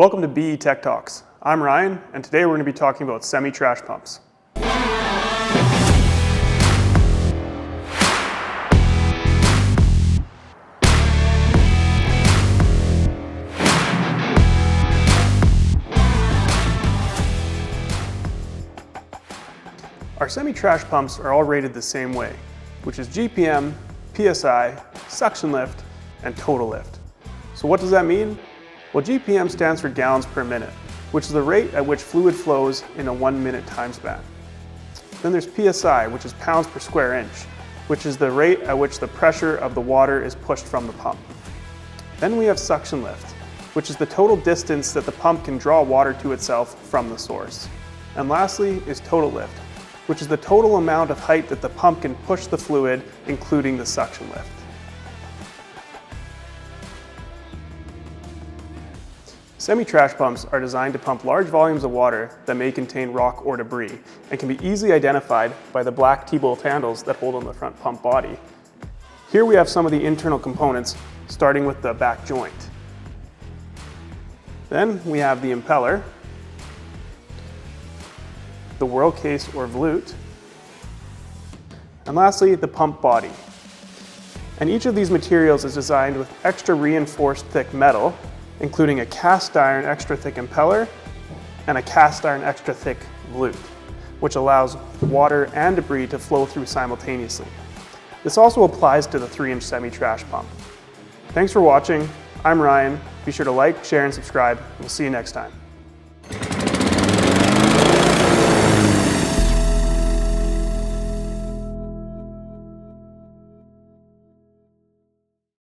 Welcome to BE Tech Talks. I'm Ryan, and today we're going to be talking about semi-trash pumps. Our semi-trash pumps are all rated the same way, which is GPM, PSI, suction lift, and total lift. So what does that mean? Well, GPM stands for gallons per minute, which is the rate at which fluid flows in a 1 minute time span. Then there's PSI, which is pounds per square inch, which is the rate at which the pressure of the water is pushed from the pump. Then we have suction lift, which is the total distance that the pump can draw water to itself from the source. And lastly is total lift, which is the total amount of height that the pump can push the fluid, including the suction lift. Semi-trash pumps are designed to pump large volumes of water that may contain rock or debris and can be easily identified by the black T-bolt handles that hold on the front pump body. Here we have some of the internal components, starting with the back joint. Then we have the impeller, the whirl case or volute, and lastly the pump body. And each of these materials is designed with extra reinforced thick metal, including a cast iron extra thick impeller and a cast iron extra thick volute, which allows water and debris to flow through simultaneously. This also applies to the 3-inch semi-trash pump. Thanks for watching. I'm Ryan. Be sure to like, share, and subscribe. We'll see you next time.